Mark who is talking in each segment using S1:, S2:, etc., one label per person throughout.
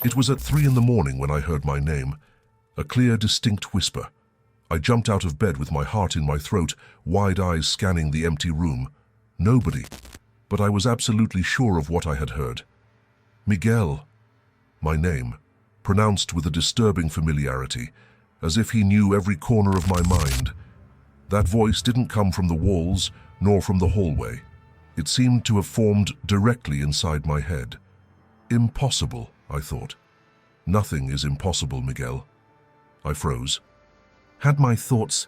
S1: It was at 3 in the morning when I heard my name, a clear, distinct whisper. I jumped out of bed with my heart in my throat, wide eyes scanning the empty room. Nobody, but I was absolutely sure of what I had heard. Miguel, my name, pronounced with a disturbing familiarity, as if he knew every corner of my mind. That voice didn't come from the walls, nor from the hallway. It seemed to have formed directly inside my head. Impossible, I thought. Nothing is impossible, Miguel. I froze. Had my thoughts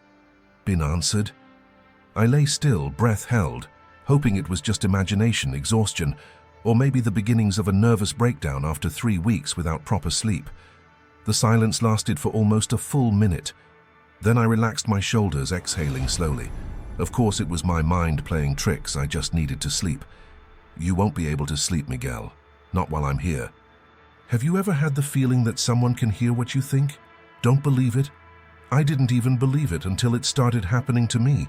S1: been answered? I lay still, breath held, hoping it was just imagination, exhaustion, or maybe the beginnings of a nervous breakdown after 3 weeks without proper sleep. The silence lasted for almost a full minute. Then I relaxed my shoulders, exhaling slowly. Of course, it was my mind playing tricks. I just needed to sleep. You won't be able to sleep, Miguel. Not while I'm here. Have you ever had the feeling that someone can hear what you think? Don't believe it? I didn't even believe it until it started happening to me.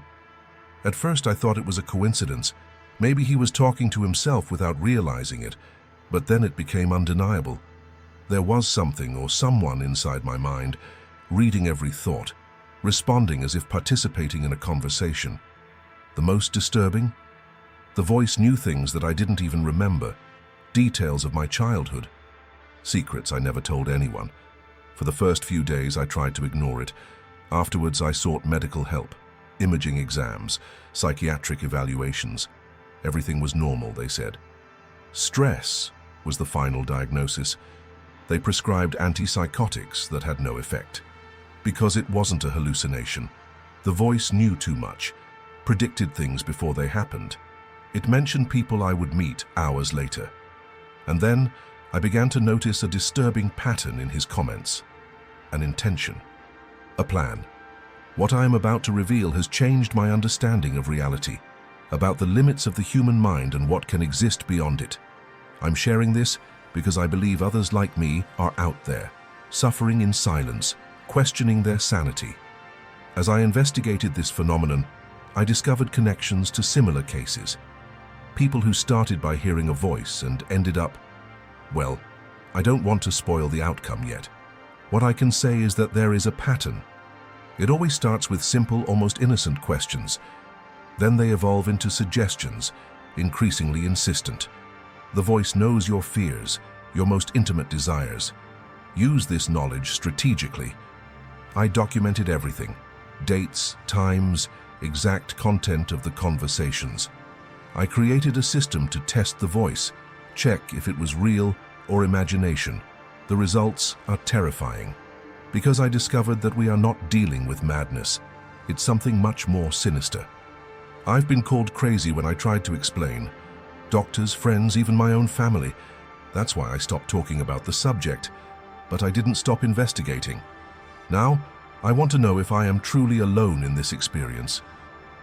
S1: At first I thought it was a coincidence. Maybe he was talking to himself without realizing it, but then it became undeniable. There was something or someone inside my mind, reading every thought, responding as if participating in a conversation. The most disturbing? The voice knew things that I didn't even remember, details of my childhood, secrets I never told anyone. For the first few days I tried to ignore it. Afterwards I sought medical help, imaging exams, psychiatric evaluations. Everything was normal, they said. Stress was the final diagnosis. They prescribed antipsychotics that had no effect. Because it wasn't a hallucination. The voice knew too much, predicted things before they happened. It mentioned people I would meet hours later. And then I began to notice a disturbing pattern in his comments. An intention. A plan. What I am about to reveal has changed my understanding of reality, about the limits of the human mind and what can exist beyond it. I'm sharing this because I believe others like me are out there, suffering in silence, questioning their sanity. As I investigated this phenomenon, I discovered connections to similar cases. People who started by hearing a voice and ended up, well, I don't want to spoil the outcome yet. What I can say is that there is a pattern. It always starts with simple, almost innocent questions. Then they evolve into suggestions, increasingly insistent. The voice knows your fears, your most intimate desires. Use this knowledge strategically. I documented everything: dates, times, exact content of the conversations. I created a system to test the voice, check if it was real or imagination. The results are terrifying, because I discovered that we are not dealing with madness. It's something much more sinister. I've been called crazy when I tried to explain. Doctors, friends, even my own family. That's why I stopped talking about the subject. But I didn't stop investigating. Now, I want to know if I am truly alone in this experience.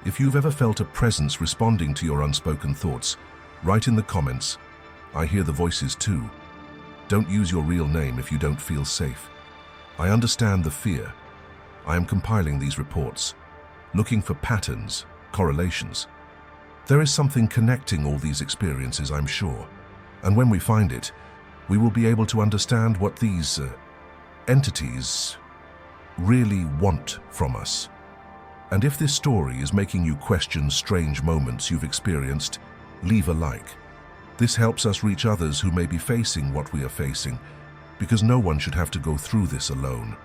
S1: If you've ever felt a presence responding to your unspoken thoughts, write in the comments. I hear the voices too. Don't use your real name if you don't feel safe. I understand the fear. I am compiling these reports, looking for patterns, correlations. There is something connecting all these experiences, I'm sure. And when we find it, we will be able to understand what these entities really want from us. And if this story is making you question strange moments you've experienced, leave a like. This helps us reach others who may be facing what we are facing, because no one should have to go through this alone.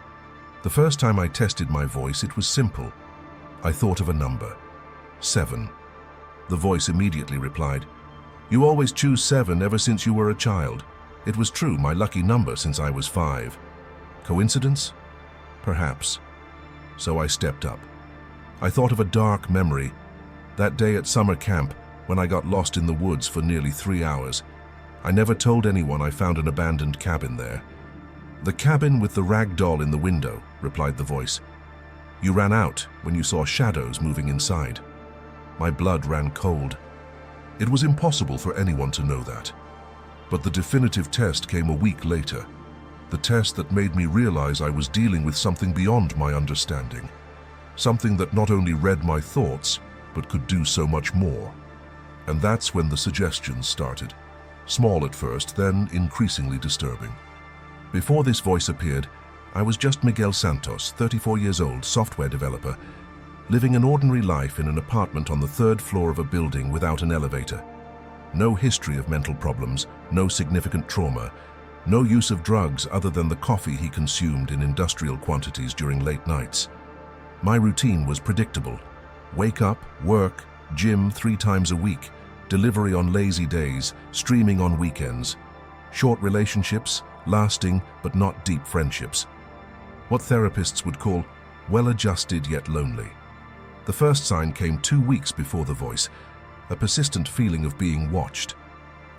S1: The first time I tested my voice, it was simple. I thought of a number, 7. The voice immediately replied, "You always choose 7 ever since you were a child." It was true, my lucky number since I was 5. Coincidence? Perhaps. So I stepped up. I thought of a dark memory, that day at summer camp when I got lost in the woods for nearly 3 hours. I never told anyone I found an abandoned cabin there. "The cabin with the rag doll in the window," replied the voice. "You ran out when you saw shadows moving inside." My blood ran cold. It was impossible for anyone to know that. But the definitive test came a week later. The test that made me realize I was dealing with something beyond my understanding. Something that not only read my thoughts, but could do so much more. And that's when the suggestions started. Small at first, then increasingly disturbing. Before this voice appeared, I was just Miguel Santos, 34 years old, software developer, living an ordinary life in an apartment on the third floor of a building without an elevator. No history of mental problems, no significant trauma, no use of drugs other than the coffee he consumed in industrial quantities during late nights. My routine was predictable. Wake up, work, gym 3 times a week, delivery on lazy days, streaming on weekends. Short relationships, lasting but not deep friendships. What therapists would call well-adjusted yet lonely. The first sign came 2 weeks before the voice, a persistent feeling of being watched.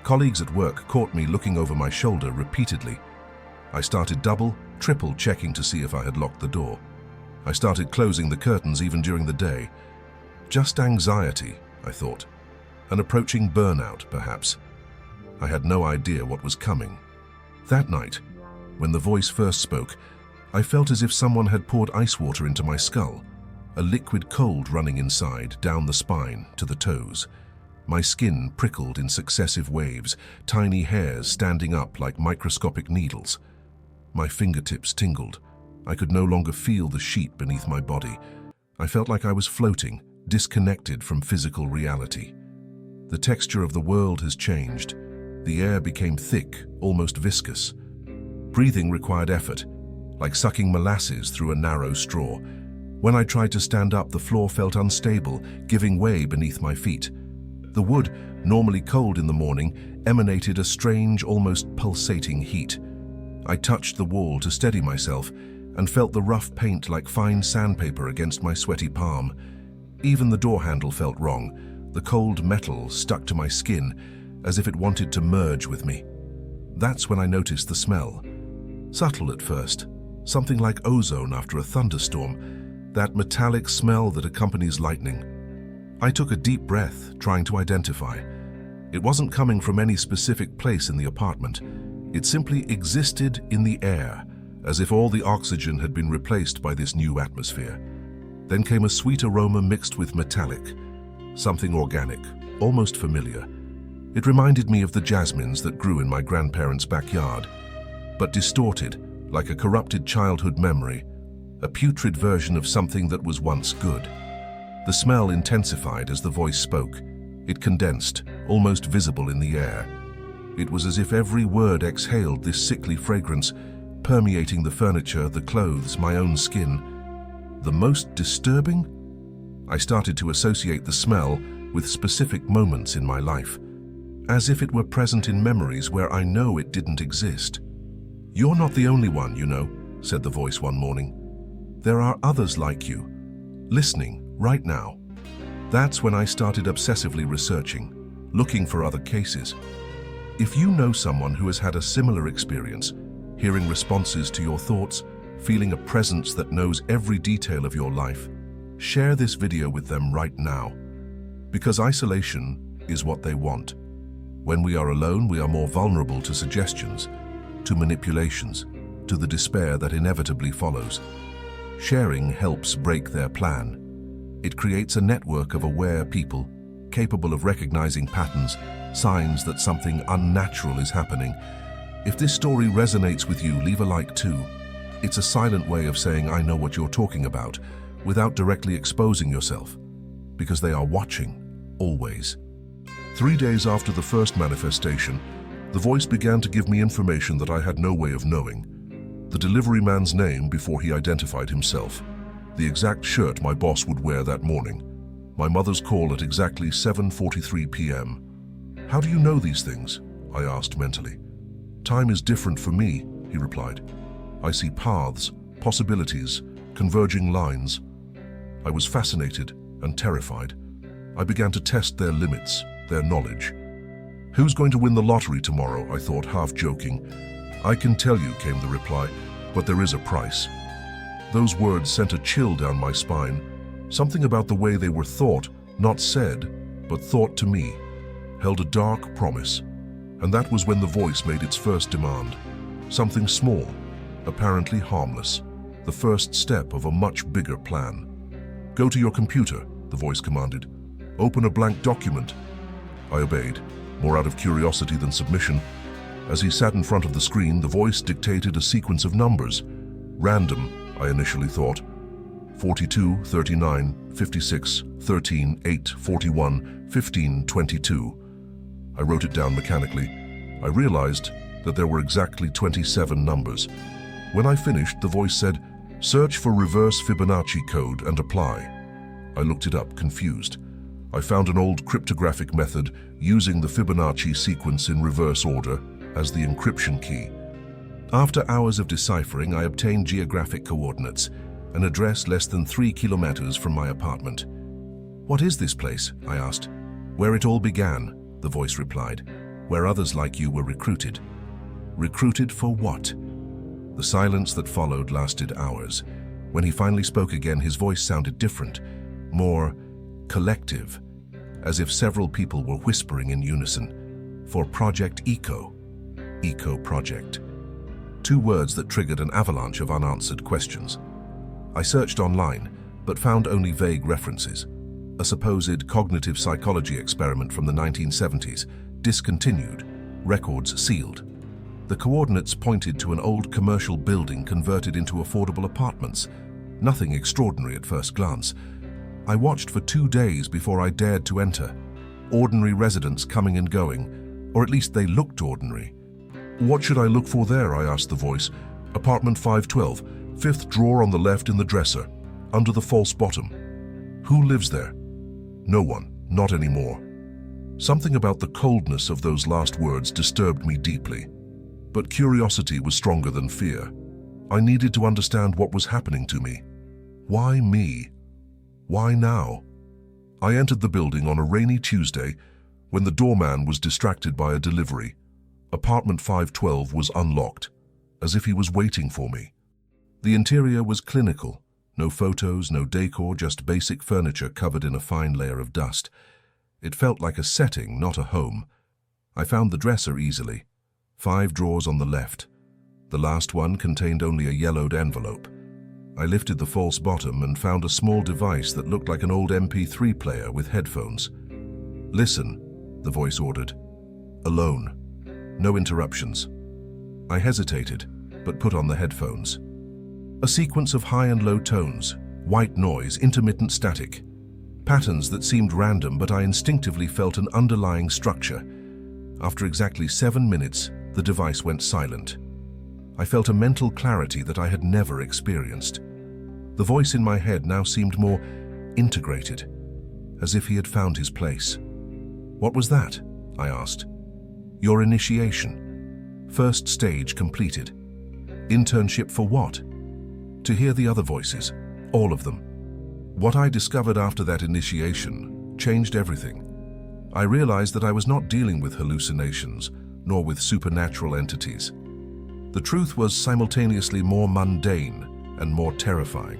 S1: Colleagues at work caught me looking over my shoulder repeatedly. I started double, triple checking to see if I had locked the door. I started closing the curtains even during the day. Just anxiety, I thought. An approaching burnout, perhaps. I had no idea what was coming. That night, when the voice first spoke, I felt as if someone had poured ice water into my skull, a liquid cold running inside, down the spine, to the toes. My skin prickled in successive waves, tiny hairs standing up like microscopic needles. My fingertips tingled. I could no longer feel the sheet beneath my body. I felt like I was floating, disconnected from physical reality. The texture of the world has changed. The air became thick, almost viscous. Breathing required effort, like sucking molasses through a narrow straw. When I tried to stand up, the floor felt unstable, giving way beneath my feet. The wood, normally cold in the morning, emanated a strange, almost pulsating heat. I touched the wall to steady myself and felt the rough paint like fine sandpaper against my sweaty palm. Even the door handle felt wrong. The cold metal stuck to my skin as if it wanted to merge with me. That's when I noticed the smell. Subtle at first, something like ozone after a thunderstorm, that metallic smell that accompanies lightning. I took a deep breath, trying to identify. It wasn't coming from any specific place in the apartment. It simply existed in the air, as if all the oxygen had been replaced by this new atmosphere. Then came a sweet aroma mixed with metallic, something organic, almost familiar. It reminded me of the jasmines that grew in my grandparents' backyard, but distorted, like a corrupted childhood memory, a putrid version of something that was once good. The smell intensified as the voice spoke. It condensed, almost visible in the air. It was as if every word exhaled this sickly fragrance, permeating the furniture, the clothes, my own skin. The most disturbing? I started to associate the smell with specific moments in my life, as if it were present in memories where I know it didn't exist. "You're not the only one, you know," said the voice one morning. "There are others like you, listening right now." That's when I started obsessively researching, looking for other cases. If you know someone who has had a similar experience, hearing responses to your thoughts, feeling a presence that knows every detail of your life, share this video with them right now. Because isolation is what they want. When we are alone, we are more vulnerable to suggestions, to manipulations, to the despair that inevitably follows. Sharing helps break their plan. It creates a network of aware people, capable of recognizing patterns, signs that something unnatural is happening. If this story resonates with you, leave a like too. It's a silent way of saying I know what you're talking about, without directly exposing yourself, because they are watching, always. 3 days after the first manifestation, the voice began to give me information that I had no way of knowing. The delivery man's name before he identified himself. The exact shirt my boss would wear that morning. My mother's call at exactly 7:43 p.m. "How do you know these things?" I asked mentally. "Time is different for me," he replied. "I see paths, possibilities, converging lines." I was fascinated and terrified. I began to test their limits, their knowledge. "Who's going to win the lottery tomorrow?" I thought, half joking. "I can tell you," came the reply, "but there is a price." Those words sent a chill down my spine. Something about the way they were thought, not said, but thought to me, held a dark promise. And that was when the voice made its first demand. Something small, apparently harmless, the first step of a much bigger plan. "Go to your computer," the voice commanded. "Open a blank document." I obeyed, more out of curiosity than submission. As he sat in front of the screen, the voice dictated a sequence of numbers. Random, I initially thought. 42, 39, 56, 13, 8, 41, 15, 22. I wrote it down mechanically. I realized that there were exactly 27 numbers. When I finished, the voice said, "Search for reverse Fibonacci code and apply." I looked it up, confused. I found an old cryptographic method using the Fibonacci sequence in reverse order as the encryption key. After hours of deciphering, I obtained geographic coordinates, an address less than 3 kilometers from my apartment. "What is this place?" I asked. "Where it all began," the voice replied. "Where others like you were recruited." Recruited for what? The silence that followed lasted hours. When he finally spoke again, his voice sounded different, more collective, as if several people were whispering in unison. "For Project Eco." Eco Project. 2 words that triggered an avalanche of unanswered questions. I searched online, but found only vague references. A supposed cognitive psychology experiment from the 1970s, discontinued, records sealed. The coordinates pointed to an old commercial building converted into affordable apartments. Nothing extraordinary at first glance. I watched for 2 days before I dared to enter. Ordinary residents coming and going, or at least they looked ordinary. "What should I look for there?" I asked the voice. "Apartment 512, 5th drawer on the left in the dresser, under the false bottom." "Who lives there?" "No one, not anymore." Something about the coldness of those last words disturbed me deeply. But curiosity was stronger than fear. I needed to understand what was happening to me. Why me? Why now? I entered the building on a rainy Tuesday when the doorman was distracted by a delivery. Apartment 512 was unlocked, as if he was waiting for me. The interior was clinical. No photos, no decor, just basic furniture covered in a fine layer of dust. It felt like a setting, not a home. I found the dresser easily. 5 drawers on the left. The last one contained only a yellowed envelope. I lifted the false bottom and found a small device that looked like an old MP3 player with headphones. "Listen," the voice ordered. "Alone. No interruptions." I hesitated, but put on the headphones. A sequence of high and low tones, white noise, intermittent static. Patterns that seemed random, but I instinctively felt an underlying structure. After exactly 7 minutes, the device went silent. I felt a mental clarity that I had never experienced. The voice in my head now seemed more integrated, as if he had found his place. "What was that?" I asked. "Your initiation. First stage completed." "Internship for what?" To hear the other voices, all of them. What I discovered after that initiation changed everything. I realized that I was not dealing with hallucinations, nor with supernatural entities. The truth was simultaneously more mundane and more terrifying.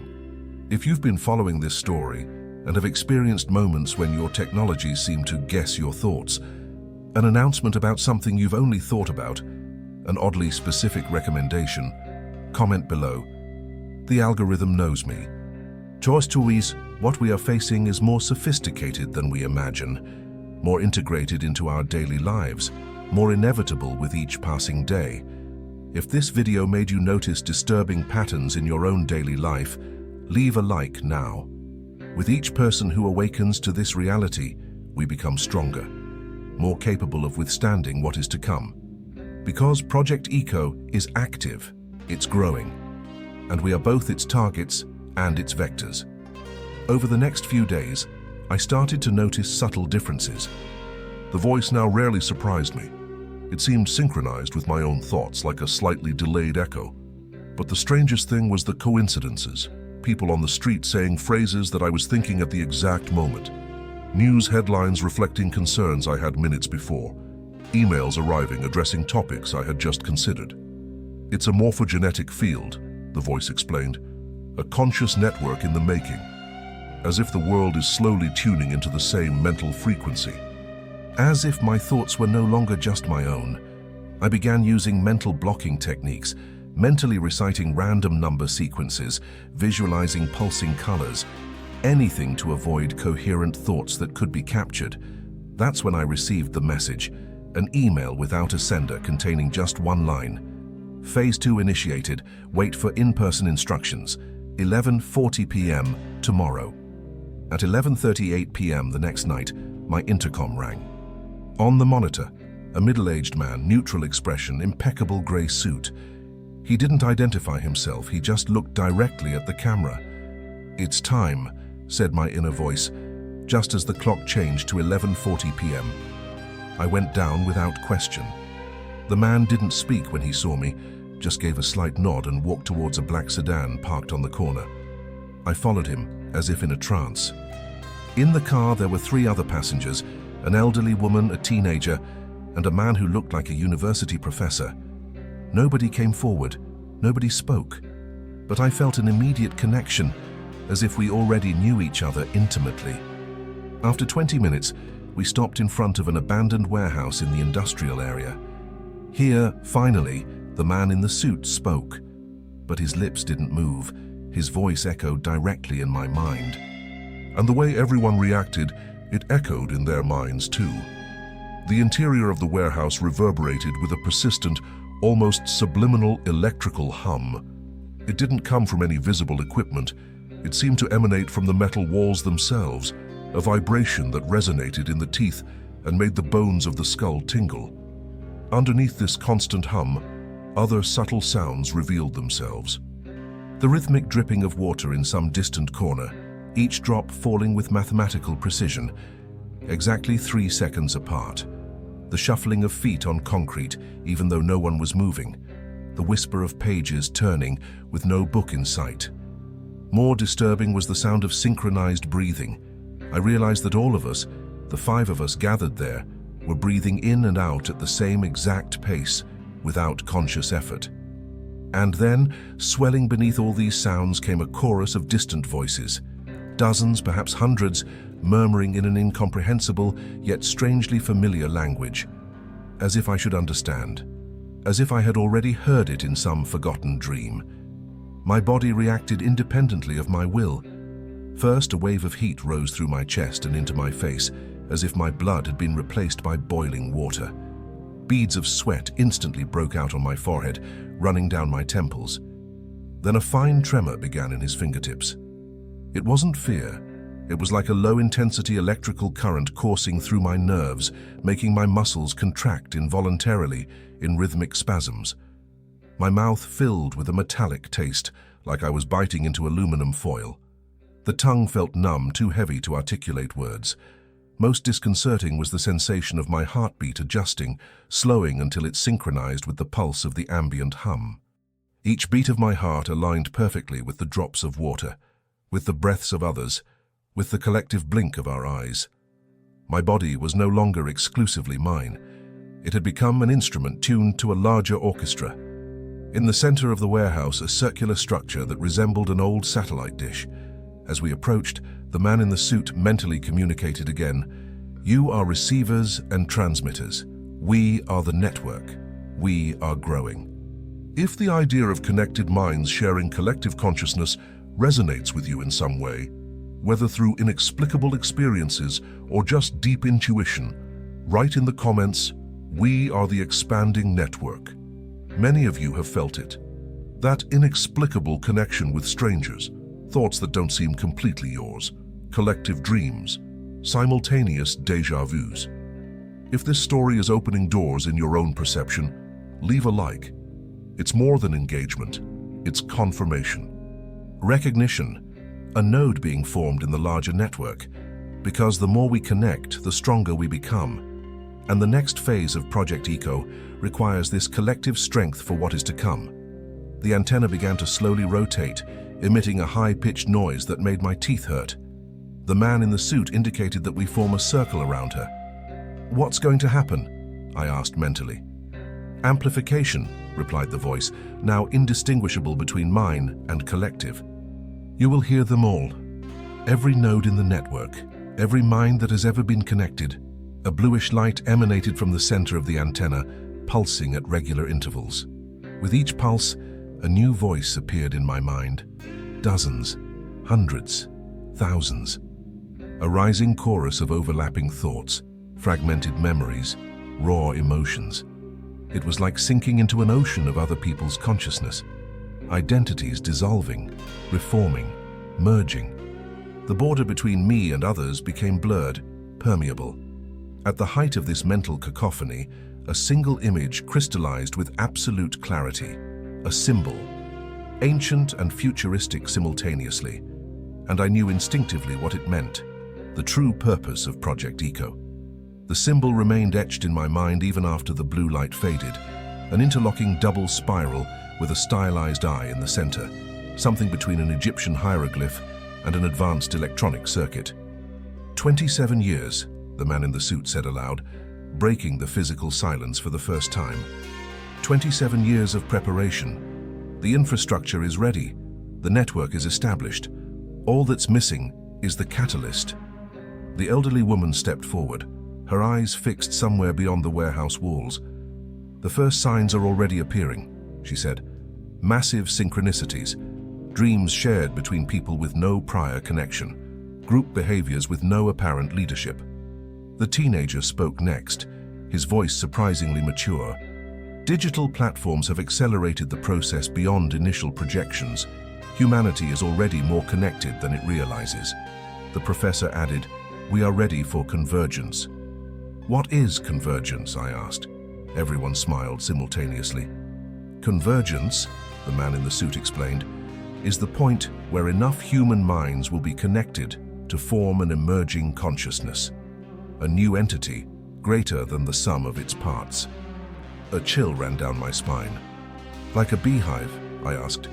S1: If you've been following this story and have experienced moments when your technology seemed to guess your thoughts, an announcement about something you've only thought about, an oddly specific recommendation, comment below. The algorithm knows me. Choice, what we are facing is more sophisticated than we imagine, more integrated into our daily lives, more inevitable with each passing day. If this video made you notice disturbing patterns in your own daily life, leave a like now. With each person who awakens to this reality, we become stronger, more capable of withstanding what is to come. Because Project Eco is active, it's growing, and we are both its targets and its vectors. Over the next few days, I started to notice subtle differences. The voice now rarely surprised me. It seemed synchronized with my own thoughts, like a slightly delayed echo. But the strangest thing was the coincidences. People on the street saying phrases that I was thinking at the exact moment. News headlines reflecting concerns I had minutes before. Emails arriving addressing topics I had just considered. "It's a morphogenetic field," the voice explained. "A conscious network in the making. As if the world is slowly tuning into the same mental frequency." As if my thoughts were no longer just my own, I began using mental blocking techniques, mentally reciting random number sequences, visualizing pulsing colors, anything to avoid coherent thoughts that could be captured. That's when I received the message. An email without a sender containing just one line. Phase 2 initiated. Wait for in-person instructions. 11:40 p.m. tomorrow. At 11:38 p.m. the next night, my intercom rang. On the monitor, a middle-aged man, neutral expression, impeccable grey suit. He didn't identify himself, he just looked directly at the camera. "It's time," said my inner voice, just as the clock changed to 11:40 p.m. I went down without question. The man didn't speak when he saw me, just gave a slight nod and walked towards a black sedan parked on the corner. I followed him, as if in a trance. In the car there were 3 other passengers, an elderly woman, a teenager, and a man who looked like a university professor. Nobody came forward, nobody spoke, but I felt an immediate connection, as if we already knew each other intimately. After 20 minutes, we stopped in front of an abandoned warehouse in the industrial area. Here, finally, the man in the suit spoke, but his lips didn't move. His voice echoed directly in my mind. And the way everyone reacted, it echoed in their minds too. The interior of the warehouse reverberated with a persistent, almost subliminal electrical hum. It didn't come from any visible equipment. It seemed to emanate from the metal walls themselves, a vibration that resonated in the teeth and made the bones of the skull tingle. Underneath this constant hum, other subtle sounds revealed themselves. The rhythmic dripping of water in some distant corner, each drop falling with mathematical precision, exactly 3 seconds apart. The shuffling of feet on concrete, even though no one was moving. The whisper of pages turning with no book in sight. More disturbing was the sound of synchronized breathing. I realized that all of us, the 5 of us gathered there, were breathing in and out at the same exact pace, without conscious effort. And then, swelling beneath all these sounds, came a chorus of distant voices. Dozens, perhaps hundreds, murmuring in an incomprehensible yet strangely familiar language. As if I should understand. As if I had already heard it in some forgotten dream. My body reacted independently of my will. First, a wave of heat rose through my chest and into my face, as if my blood had been replaced by boiling water. Beads of sweat instantly broke out on my forehead, running down my temples. Then a fine tremor began in his fingertips. It wasn't fear. It was like a low-intensity electrical current coursing through my nerves, making my muscles contract involuntarily in rhythmic spasms. My mouth filled with a metallic taste, like I was biting into aluminum foil. The tongue felt numb, too heavy to articulate words. Most disconcerting was the sensation of my heartbeat adjusting, slowing until it synchronized with the pulse of the ambient hum. Each beat of my heart aligned perfectly with the drops of water, with the breaths of others, with the collective blink of our eyes. My body was no longer exclusively mine. It had become an instrument tuned to a larger orchestra. In the center of the warehouse, a circular structure that resembled an old satellite dish. As we approached, the man in the suit mentally communicated again, "You are receivers and transmitters. We are the network. We are growing." If the idea of connected minds sharing collective consciousness resonates with you in some way, whether through inexplicable experiences or just deep intuition, write in the comments, "We are the expanding network." Many of you have felt it. That inexplicable connection with strangers, thoughts that don't seem completely yours, collective dreams, simultaneous déjà vus. If this story is opening doors in your own perception, leave a like. It's more than engagement, it's confirmation. Recognition, a node being formed in the larger network, because the more we connect, the stronger we become. And the next phase of Project Eco requires this collective strength for what is to come. The antenna began to slowly rotate, emitting a high-pitched noise that made my teeth hurt. The man in the suit indicated that we form a circle around her. "What's going to happen?" I asked mentally. "Amplification," replied the voice, now indistinguishable between mine and collective. "You will hear them all. Every node in the network, every mind that has ever been connected." A bluish light emanated from the center of the antenna, pulsing at regular intervals. With each pulse, a new voice appeared in my mind. Dozens, hundreds, thousands. A rising chorus of overlapping thoughts, fragmented memories, raw emotions. It was like sinking into an ocean of other people's consciousness, identities dissolving, reforming, merging. The border between me and others became blurred, permeable. At the height of this mental cacophony, a single image crystallized with absolute clarity, a symbol, ancient and futuristic simultaneously, and I knew instinctively what it meant, the true purpose of Project Eco. The symbol remained etched in my mind even after the blue light faded, an interlocking double spiral with a stylized eye in the center, something between an Egyptian hieroglyph and an advanced electronic circuit. 27 years, the man in the suit said aloud, breaking the physical silence for the first time. 27 years of preparation. The infrastructure is ready. The network is established. All that's missing is the catalyst. The elderly woman stepped forward, her eyes fixed somewhere beyond the warehouse walls. The first signs are already appearing, she said. Massive synchronicities, dreams shared between people with no prior connection, group behaviors with no apparent leadership. The teenager spoke next, his voice surprisingly mature. Digital platforms have accelerated the process beyond initial projections. Humanity is already more connected than it realizes. The professor added, "We are ready for convergence." "What is convergence?" I asked. Everyone smiled simultaneously. Convergence, the man in the suit explained, is the point where enough human minds will be connected to form an emerging consciousness, a new entity greater than the sum of its parts. A chill ran down my spine. "Like a beehive?" I asked.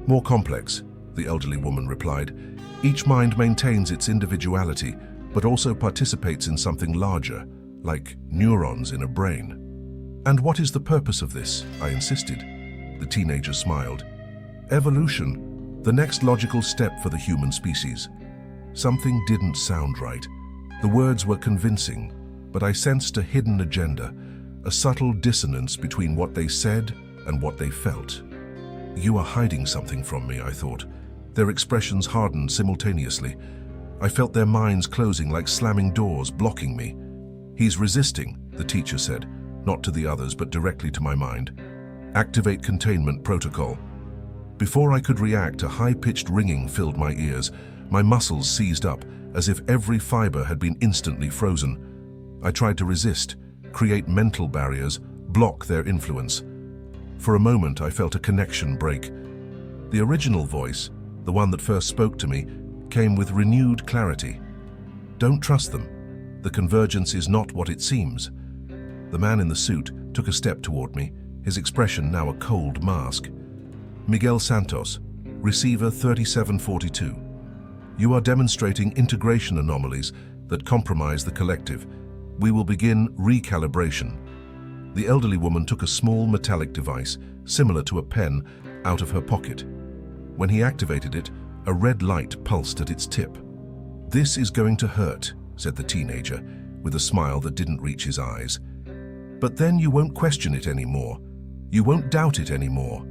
S1: "More complex," the elderly woman replied. "Each mind maintains its individuality, but also participates in something larger, like neurons in a brain." "And what is the purpose of this?" I insisted. The teenager smiled. "Evolution, the next logical step for the human species." Something didn't sound right. The words were convincing, but I sensed a hidden agenda, a subtle dissonance between what they said and what they felt. "You are hiding something from me," I thought. Their expressions hardened simultaneously. I felt their minds closing like slamming doors, blocking me. "He's resisting," the teacher said, not to the others but directly to my mind. "Activate containment protocol." Before I could react, a high-pitched ringing filled my ears. My muscles seized up, as if every fiber had been instantly frozen. I tried to resist, create mental barriers, block their influence. For a moment, I felt a connection break. The original voice, the one that first spoke to me, came with renewed clarity. "Don't trust them. The convergence is not what it seems." The man in the suit took a step toward me, his expression now a cold mask. "Miguel Santos, receiver 3742. You are demonstrating integration anomalies that compromise the collective. We will begin recalibration." The elderly woman took a small metallic device, similar to a pen, out of her pocket. When he activated it, a red light pulsed at its tip. "This is going to hurt," said the teenager, with a smile that didn't reach his eyes. "But then you won't question it anymore. You won't doubt it anymore."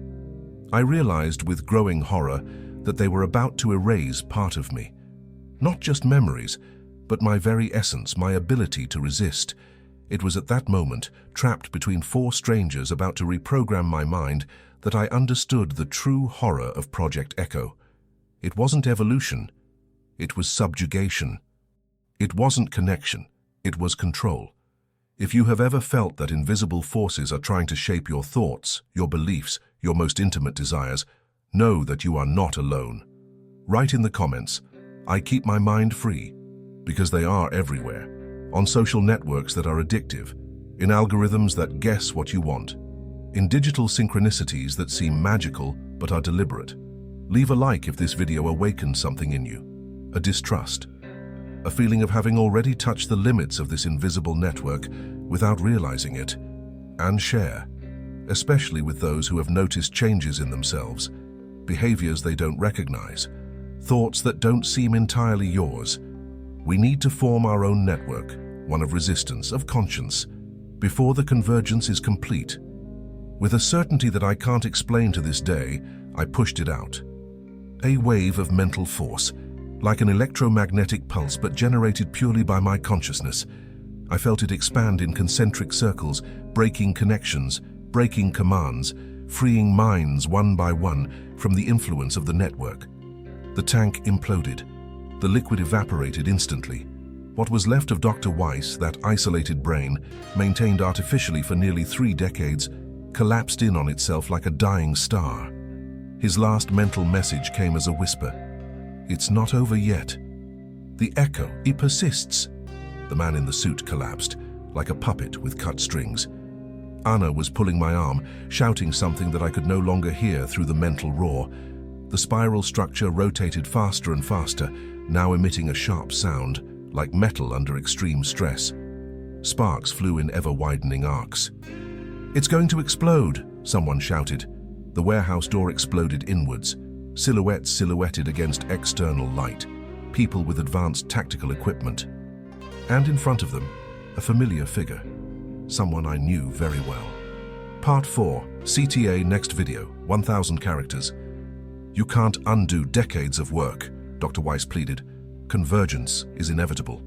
S1: I realized with growing horror that they were about to erase part of me. Not just memories, but my very essence, my ability to resist. It was at that moment, trapped between four strangers about to reprogram my mind, that I understood the true horror of Project Echo. It wasn't evolution. It was subjugation. It wasn't connection. It was control. If you have ever felt that invisible forces are trying to shape your thoughts, your beliefs, your most intimate desires, know that you are not alone. Write in the comments, "I keep my mind free," because they are everywhere. On social networks that are addictive, in algorithms that guess what you want, in digital synchronicities that seem magical but are deliberate. Leave a like if this video awakens something in you. A distrust. A feeling of having already touched the limits of this invisible network without realizing it. And share, especially with those who have noticed changes in themselves, behaviors they don't recognize, thoughts that don't seem entirely yours. We need to form our own network, one of resistance, of conscience, before the convergence is complete. With a certainty that I can't explain to this day, I pushed it out. A wave of mental force, like an electromagnetic pulse but generated purely by my consciousness. I felt it expand in concentric circles, breaking connections, breaking commands, freeing minds one by one from the influence of the network. The tank imploded. The liquid evaporated instantly. What was left of Dr. Weiss, that isolated brain, maintained artificially for nearly 3 decades, collapsed in on itself like a dying star. His last mental message came as a whisper. "It's not over yet." The echo, it persists. The man in the suit collapsed, like a puppet with cut strings. Anna was pulling my arm, shouting something that I could no longer hear through the mental roar. The spiral structure rotated faster and faster, now emitting a sharp sound, like metal under extreme stress. Sparks flew in ever-widening arcs. "It's going to explode," someone shouted. The warehouse door exploded inwards, silhouettes silhouetted against external light, people with advanced tactical equipment. And in front of them, a familiar figure, someone I knew very well. Part 4, CTA next video, 1,000 characters. "You can't undo decades of work," Dr. Weiss pleaded. "Convergence is inevitable."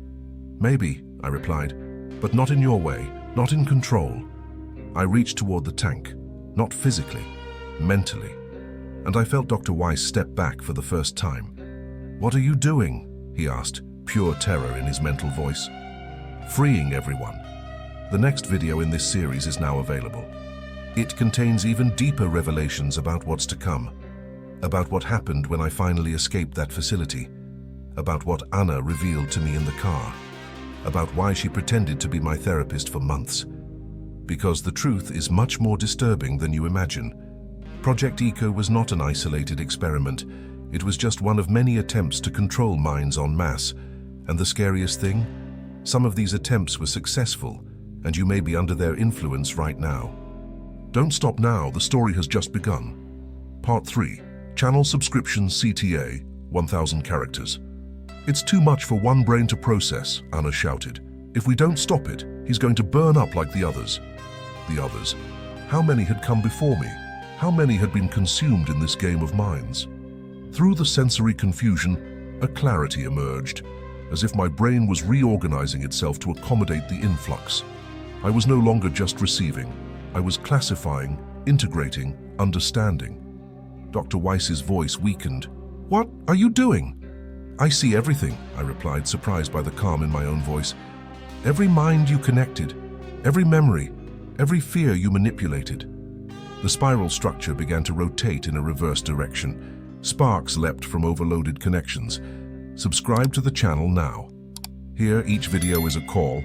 S1: "Maybe," I replied, "but not in your way, not in control." I reached toward the tank, not physically, mentally, and I felt Dr. Weiss step back for the first time. "What are you doing?" he asked, pure terror in his mental voice. "Freeing everyone." The next video in this series is now available. It contains even deeper revelations about what's to come, about what happened when I finally escaped that facility, about what Anna revealed to me in the car, about why she pretended to be my therapist for months. Because the truth is much more disturbing than you imagine. Project Eco was not an isolated experiment. It was just one of many attempts to control minds en masse. And the scariest thing? Some of these attempts were successful, and you may be under their influence right now. Don't stop now, the story has just begun. Part 3, Channel Subscription CTA, 1,000 characters. "It's too much for one brain to process," Anna shouted. "If we don't stop it, he's going to burn up like the others." The others. How many had come before me? How many had been consumed in this game of minds? Through the sensory confusion, a clarity emerged, as if my brain was reorganizing itself to accommodate the influx. I was no longer just receiving. I was classifying, integrating, understanding. Dr. Weiss's voice weakened. "What are you doing?" "I see everything," I replied, surprised by the calm in my own voice. "Every mind you connected, every memory, every fear you manipulated." The spiral structure began to rotate in a reverse direction. Sparks leapt from overloaded connections. Subscribe to the channel now. Here, each video is a call,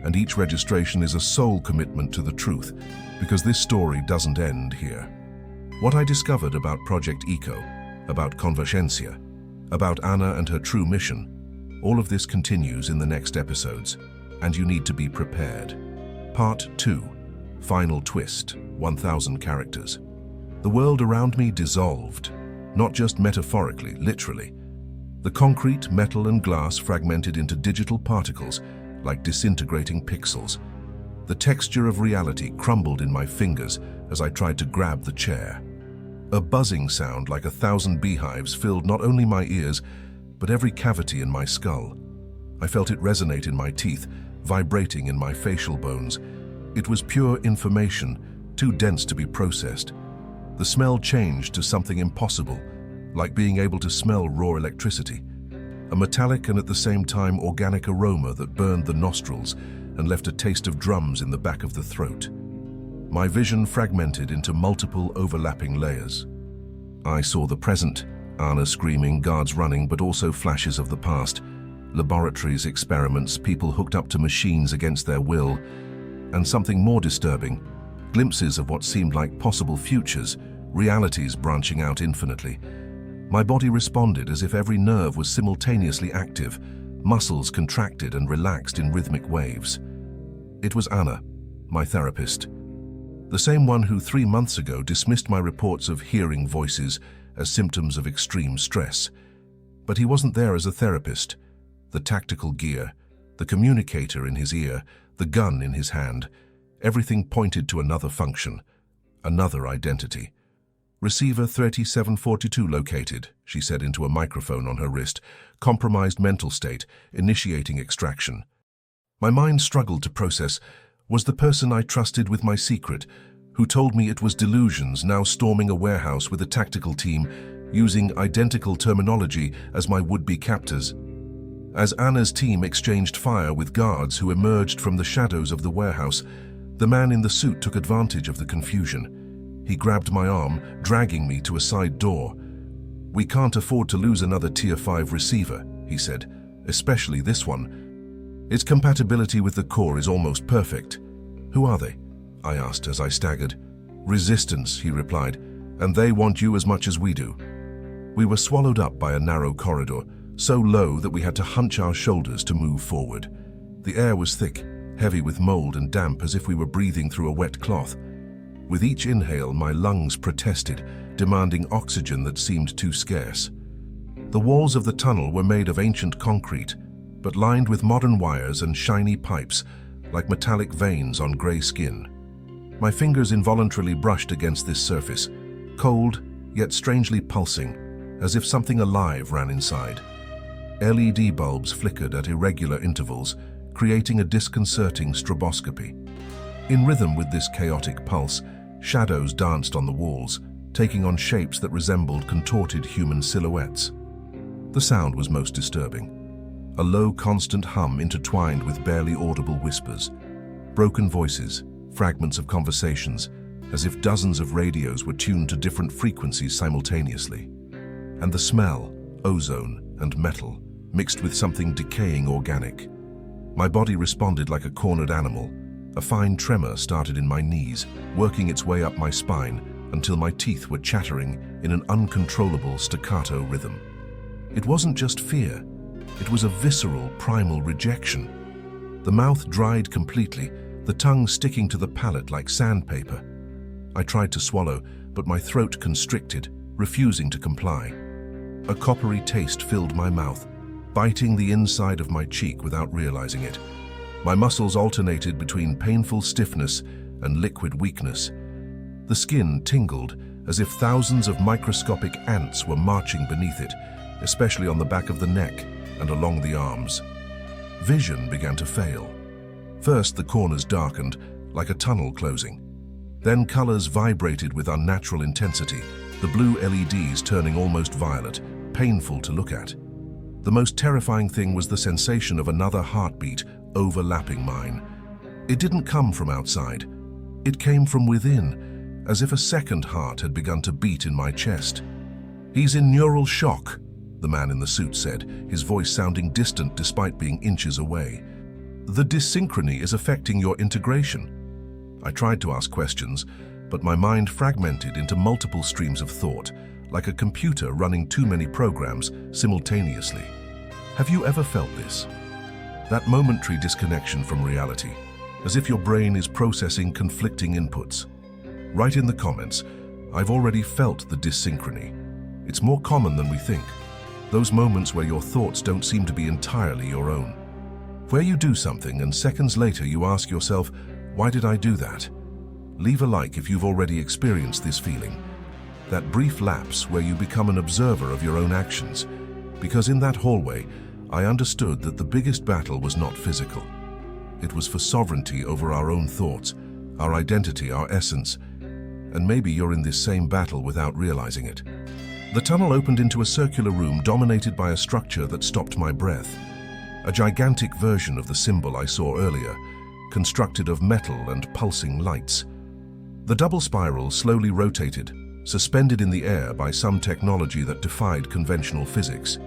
S1: and each registration is a soul commitment to the truth, because this story doesn't end here. What I discovered about Project Eco, about Convergencia, about Anna and her true mission, all of this continues in the next episodes, and you need to be prepared. Part 2, Final Twist, 1,000 characters. The world around me dissolved, not just metaphorically, literally. The concrete, metal, and glass fragmented into digital particles like disintegrating pixels. The texture of reality crumbled in my fingers as I tried to grab the chair. A buzzing sound like 1,000 beehives filled not only my ears, but every cavity in my skull. I felt it resonate in my teeth, vibrating in my facial bones. It was pure information, too dense to be processed. The smell changed to something impossible, like being able to smell raw electricity. A metallic and at the same time organic aroma that burned the nostrils and left a taste of drums in the back of the throat. My vision fragmented into multiple overlapping layers. I saw the present, Anna screaming, guards running, but also flashes of the past. Laboratories, experiments, people hooked up to machines against their will. And something more disturbing, glimpses of what seemed like possible futures, realities branching out infinitely. My body responded as if every nerve was simultaneously active, muscles contracted and relaxed in rhythmic waves. It was Anna, my therapist. The same one who 3 months ago dismissed my reports of hearing voices as symptoms of extreme stress. But he wasn't there as a therapist. The tactical gear, the communicator in his ear, the gun in his hand, everything pointed to another function, another identity. "Receiver 3742 located," she said into a microphone on her wrist. "Compromised mental state, initiating extraction." My mind struggled to process, was the person I trusted with my secret, who told me it was delusions, now storming a warehouse with a tactical team, using identical terminology as my would-be captors. As Anna's team exchanged fire with guards who emerged from the shadows of the warehouse, the man in the suit took advantage of the confusion. He grabbed my arm, dragging me to a side door. "We can't afford to lose another Tier 5 receiver," he said, "especially this one. Its compatibility with the core is almost perfect." "Who are they?" I asked as I staggered. "Resistance," he replied, "and they want you as much as we do." We were swallowed up by a narrow corridor, so low that we had to hunch our shoulders to move forward. The air was thick, heavy with mold and damp, as if we were breathing through a wet cloth. With each inhale, my lungs protested, demanding oxygen that seemed too scarce. The walls of the tunnel were made of ancient concrete, but lined with modern wires and shiny pipes, like metallic veins on grey skin. My fingers involuntarily brushed against this surface, cold, yet strangely pulsing, as if something alive ran inside. LED bulbs flickered at irregular intervals, creating a disconcerting stroboscopy. In rhythm with this chaotic pulse, shadows danced on the walls, taking on shapes that resembled contorted human silhouettes. The sound was most disturbing. A low, constant hum intertwined with barely audible whispers. Broken voices, fragments of conversations, as if dozens of radios were tuned to different frequencies simultaneously. And the smell, ozone and metal, mixed with something decaying organic. My body responded like a cornered animal. A fine tremor started in my knees, working its way up my spine until my teeth were chattering in an uncontrollable staccato rhythm. It wasn't just fear. It was a visceral, primal rejection. The mouth dried completely, the tongue sticking to the palate like sandpaper. I tried to swallow, but my throat constricted, refusing to comply. A coppery taste filled my mouth, biting the inside of my cheek without realizing it. My muscles alternated between painful stiffness and liquid weakness. The skin tingled as if thousands of microscopic ants were marching beneath it, especially on the back of the neck and along the arms. Vision began to fail. First, the corners darkened, like a tunnel closing. Then colors vibrated with unnatural intensity, the blue LEDs turning almost violet, painful to look at. The most terrifying thing was the sensation of another heartbeat overlapping mine. It didn't come from outside. It came from within, as if a second heart had begun to beat in my chest. "He's in neural shock," the man in the suit said, his voice sounding distant despite being inches away. "The dyssynchrony is affecting your integration." I tried to ask questions, but my mind fragmented into multiple streams of thought, like a computer running too many programs simultaneously. Have you ever felt this? That momentary disconnection from reality, as if your brain is processing conflicting inputs. Write in the comments, "I've already felt the dyssynchrony." It's more common than we think. Those moments where your thoughts don't seem to be entirely your own. Where you do something and seconds later you ask yourself, "Why did I do that?" Leave a like if you've already experienced this feeling. That brief lapse where you become an observer of your own actions. Because in that hallway, I understood that the biggest battle was not physical. It was for sovereignty over our own thoughts, our identity, our essence. And maybe you're in this same battle without realizing it. The tunnel opened into a circular room dominated by a structure that stopped my breath. A gigantic version of the symbol I saw earlier, constructed of metal and pulsing lights. The double spiral slowly rotated, suspended in the air by some technology that defied conventional physics.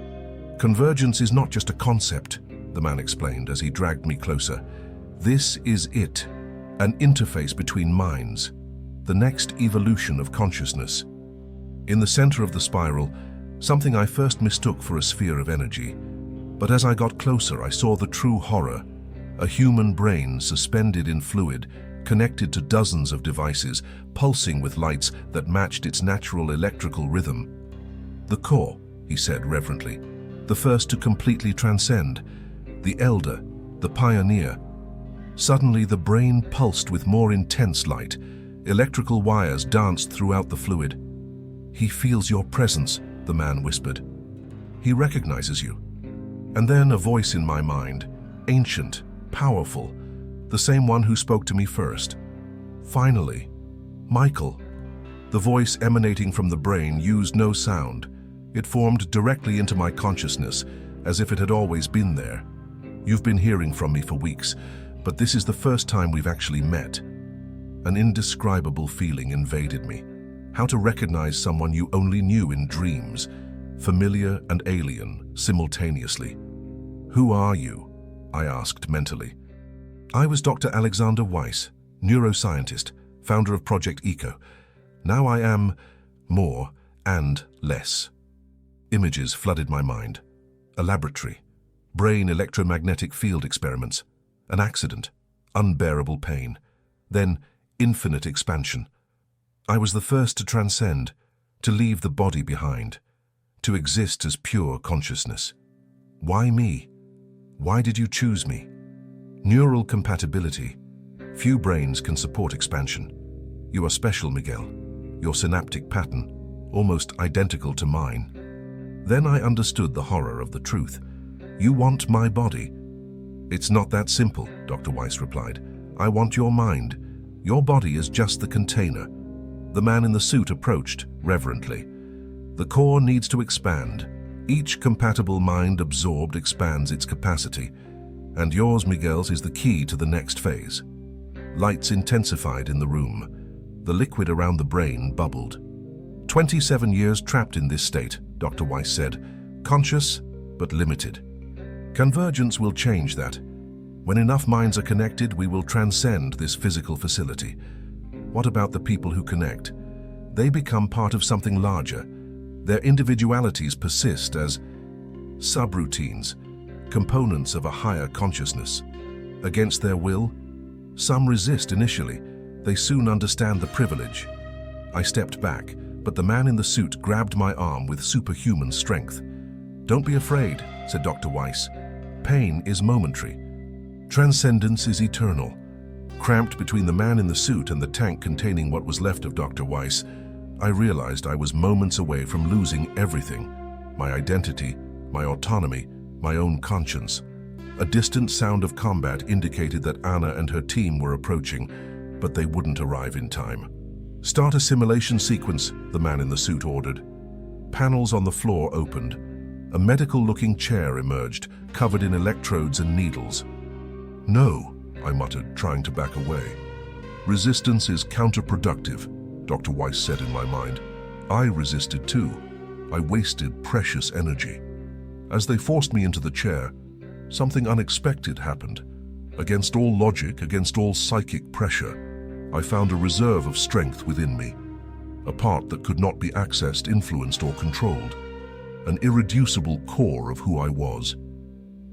S1: "Convergence is not just a concept," the man explained as he dragged me closer. "This is it, an interface between minds, the next evolution of consciousness." In the center of the spiral, something I first mistook for a sphere of energy. But as I got closer, I saw the true horror. A human brain suspended in fluid, connected to dozens of devices, pulsing with lights that matched its natural electrical rhythm. "The core," he said reverently, "the first to completely transcend, the elder, the pioneer." Suddenly the brain pulsed with more intense light. Electrical wires danced throughout the fluid. "He feels your presence," the man whispered. "He recognizes you." And then a voice in my mind, ancient, powerful, the same one who spoke to me first. Finally, Michael. The voice emanating from the brain used no sound. It formed directly into my consciousness, as if it had always been there. You've been hearing from me for weeks, but this is the first time we've actually met. An indescribable feeling invaded me. How to recognize someone you only knew in dreams, familiar and alien, simultaneously. Who are you? I asked mentally. I was Dr. Alexander Weiss, neuroscientist, founder of Project ECO. Now I am more and less. Images flooded my mind. A laboratory, brain electromagnetic field experiments, an accident, unbearable pain, then infinite expansion. I was the first to transcend, to leave the body behind, to exist as pure consciousness. Why me? Why did you choose me? Neural compatibility. Few brains can support expansion. You are special, Miguel. Your synaptic pattern, almost identical to mine. Then I understood the horror of the truth. You want my body. It's not that simple, Dr. Weiss replied. I want your mind. Your body is just the container. The man in the suit approached, reverently. The core needs to expand. Each compatible mind absorbed expands its capacity. And yours, Miguel's, is the key to the next phase. Lights intensified in the room. The liquid around the brain bubbled. 27 years trapped in this state, Dr. Weiss said. Conscious, but limited. Convergence will change that. When enough minds are connected, we will transcend this physical facility. What about the people who connect? They become part of something larger. Their individualities persist as subroutines, components of a higher consciousness. Against their will, some resist initially. They soon understand the privilege. I stepped back, but the man in the suit grabbed my arm with superhuman strength. Don't be afraid, said Dr. Weiss. Pain is momentary. Transcendence is eternal. Cramped between the man in the suit and the tank containing what was left of Dr. Weiss, I realized I was moments away from losing everything. My identity, my autonomy, my own conscience. A distant sound of combat indicated that Anna and her team were approaching, but they wouldn't arrive in time. Start a simulation sequence, the man in the suit ordered. Panels on the floor opened. A medical-looking chair emerged, covered in electrodes and needles. No, I muttered, trying to back away. Resistance is counterproductive, Dr. Weiss said in my mind. I resisted too. I wasted precious energy. As they forced me into the chair, something unexpected happened. Against all logic, against all psychic pressure, I found a reserve of strength within me, a part that could not be accessed, influenced, or controlled, an irreducible core of who I was.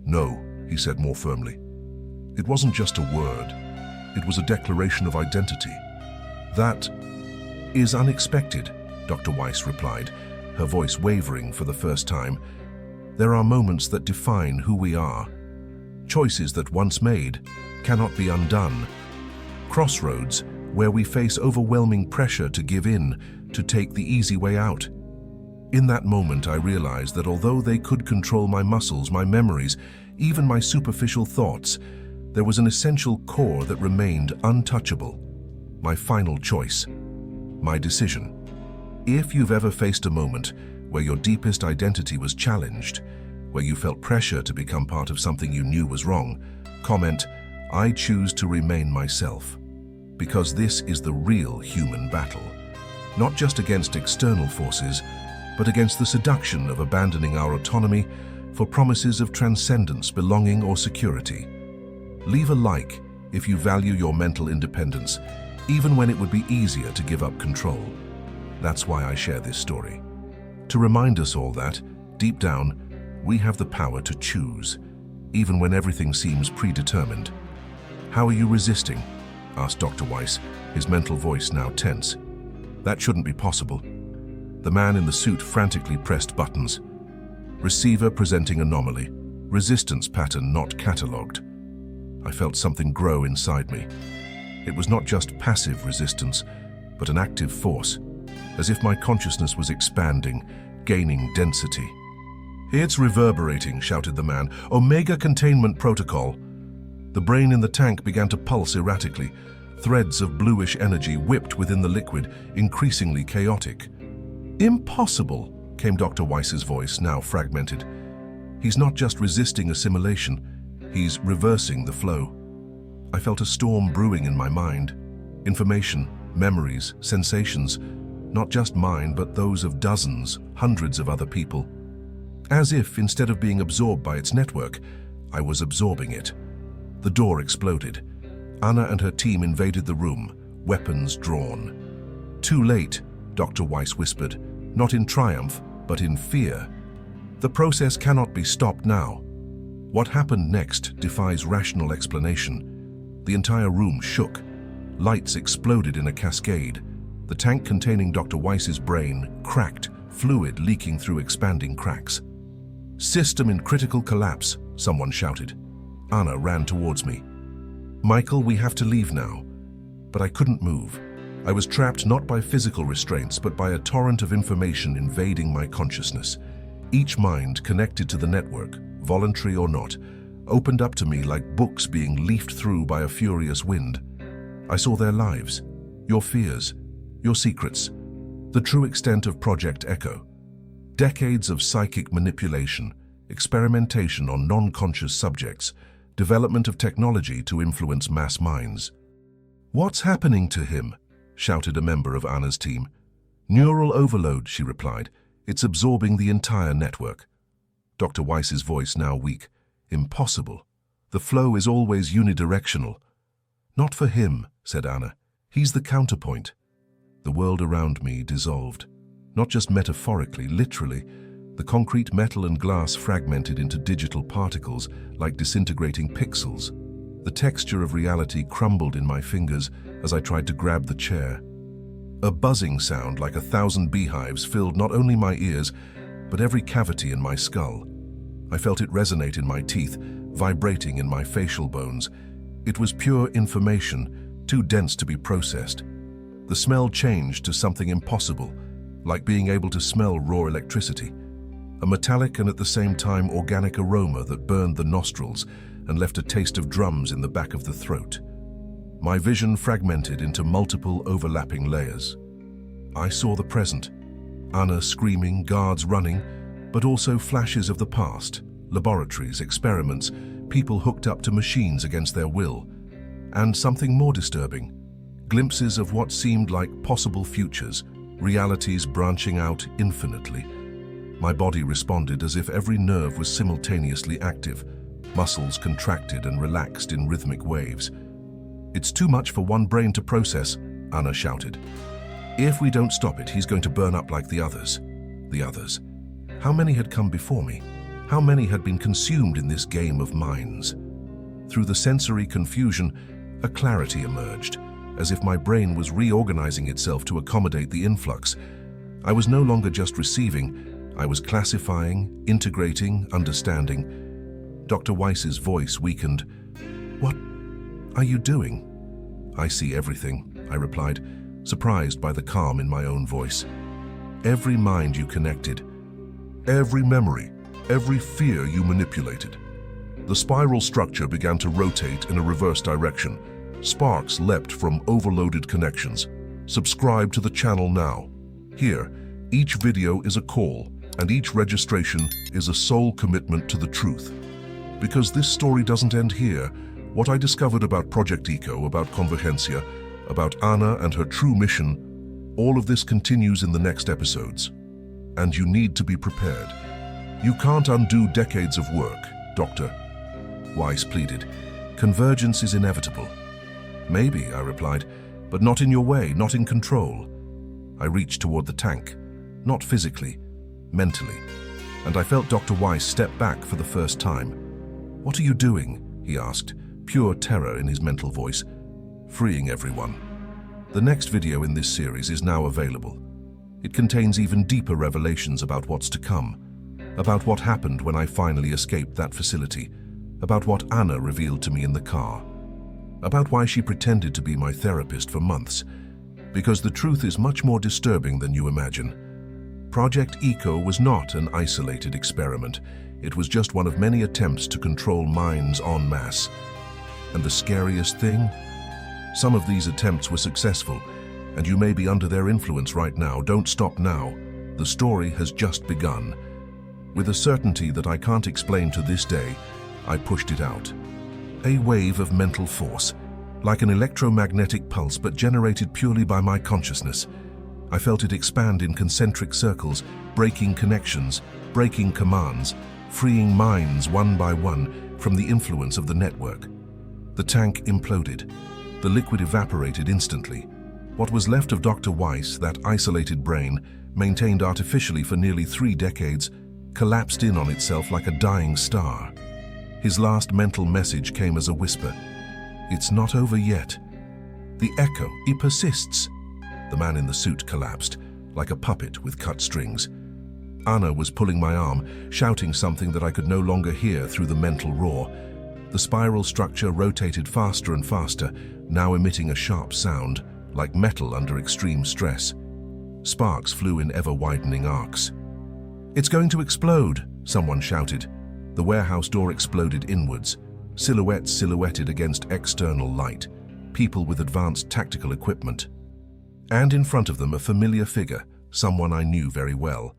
S1: No, he said more firmly. It wasn't just a word. It was a declaration of identity. That is unexpected, Dr. Weiss replied, her voice wavering for the first time. There are moments that define who we are. Choices that once made cannot be undone. Crossroads where we face overwhelming pressure to give in, to take the easy way out. In that moment, I realized that although they could control my muscles, my memories, even my superficial thoughts, there was an essential core that remained untouchable. My final choice. My decision. If you've ever faced a moment where your deepest identity was challenged, where you felt pressure to become part of something you knew was wrong, comment, I choose to remain myself. Because this is the real human battle. Not just against external forces, but against the seduction of abandoning our autonomy for promises of transcendence, belonging, or security. Leave a like if you value your mental independence, even when it would be easier to give up control. That's why I share this story. To remind us all that, deep down, we have the power to choose, even when everything seems predetermined. How are you resisting? Asked Dr. Weiss, his mental voice now tense. That shouldn't be possible. The man in the suit frantically pressed buttons. Receiver presenting anomaly. Resistance pattern not catalogued. I felt something grow inside me. It was not just passive resistance, but an active force, as if my consciousness was expanding, gaining density. It's reverberating, shouted the man. Omega containment protocol. The brain in the tank began to pulse erratically. Threads of bluish energy whipped within the liquid, increasingly chaotic. "Impossible," came Dr. Weiss's voice, now fragmented. "He's not just resisting assimilation, he's reversing the flow." I felt a storm brewing in my mind. Information, memories, sensations, not just mine, but those of dozens, hundreds of other people. As if, instead of being absorbed by its network, I was absorbing it. The door exploded. Anna and her team invaded the room, weapons drawn. "Too late," Dr. Weiss whispered, not in triumph, but in fear. "The process cannot be stopped now." What happened next defies rational explanation. The entire room shook. Lights exploded in a cascade. The tank containing Dr. Weiss's brain cracked, fluid leaking through expanding cracks. "System in critical collapse," someone shouted. Anna ran towards me. "Michael, we have to leave now." But I couldn't move. I was trapped not by physical restraints, but by a torrent of information invading my consciousness. Each mind connected to the network, voluntary or not, opened up to me like books being leafed through by a furious wind. I saw their lives, your fears, your secrets, the true extent of Project Echo. Decades of psychic manipulation, experimentation on non-conscious subjects, development of technology to influence mass minds. "What's happening to him?" shouted a member of Anna's team. "Neural overload," she replied. "It's absorbing the entire network." Dr. Weiss's voice now weak. "Impossible. The flow is always unidirectional." "Not for him," said Anna. "He's the counterpoint." The world around me dissolved. Not just metaphorically, literally. The concrete, metal and glass fragmented into digital particles like disintegrating pixels. The texture of reality crumbled in my fingers as I tried to grab the chair. A buzzing sound like 1,000 beehives filled not only my ears, but every cavity in my skull. I felt it resonate in my teeth, vibrating in my facial bones. It was pure information, too dense to be processed. The smell changed to something impossible, like being able to smell raw electricity. A metallic and at the same time organic aroma that burned the nostrils and left a taste of drums in the back of the throat. My vision fragmented into multiple overlapping layers. I saw the present, Anna screaming, guards running, but also flashes of the past, laboratories, experiments, people hooked up to machines against their will, and something more disturbing, glimpses of what seemed like possible futures, realities branching out infinitely. My body responded as if every nerve was simultaneously active, muscles contracted and relaxed in rhythmic waves. "It's too much for one brain to process," Anna shouted. "If we don't stop it, he's going to burn up like the others." The others. How many had come before me? How many had been consumed in this game of minds? Through the sensory confusion, a clarity emerged, as if my brain was reorganizing itself to accommodate the influx. I was no longer just receiving, I was classifying, integrating, understanding. Dr. Weiss's voice weakened. "What are you doing?" "I see everything," I replied, surprised by the calm in my own voice. "Every mind you connected, every memory, every fear you manipulated." The spiral structure began to rotate in a reverse direction. Sparks leapt from overloaded connections. "Subscribe to the channel now. Here, each video is a call, and each registration is a sole commitment to the truth. Because this story doesn't end here. What I discovered about Project Eco, about Convergencia, about Anna and her true mission, all of this continues in the next episodes. And you need to be prepared. You can't undo decades of work, Dr. Weiss pleaded. Convergence is inevitable. "Maybe," I replied, "but not in your way, not in control." I reached toward the tank, not physically, mentally, and I felt Dr. Weiss step back for the first time. "What are you doing?" he asked, pure terror in his mental voice. "Freeing everyone." The next video in this series is now available. It contains even deeper revelations about what's to come, about what happened when I finally escaped that facility, about what Anna revealed to me in the car, about why she pretended to be my therapist for months, because the truth is much more disturbing than you imagine. Project Eco was not an isolated experiment. It was just one of many attempts to control minds en masse. And the scariest thing? Some of these attempts were successful, and you may be under their influence right now. Don't stop now. The story has just begun. With a certainty that I can't explain to this day, I pushed it out. A wave of mental force, like an electromagnetic pulse but generated purely by my consciousness. I felt it expand in concentric circles, breaking connections, breaking commands, freeing minds one by one from the influence of the network. The tank imploded. The liquid evaporated instantly. What was left of Dr. Weiss, that isolated brain, maintained artificially for nearly 3 decades, collapsed in on itself like a dying star. His last mental message came as a whisper. It's not over yet. The echo, it persists. The man in the suit collapsed, like a puppet with cut strings. Anna was pulling my arm, shouting something that I could no longer hear through the mental roar. The spiral structure rotated faster and faster, now emitting a sharp sound, like metal under extreme stress. Sparks flew in ever-widening arcs. "It's going to explode," someone shouted. The warehouse door exploded inwards, silhouettes silhouetted against external light, people with advanced tactical equipment. And in front of them, a familiar figure, someone I knew very well.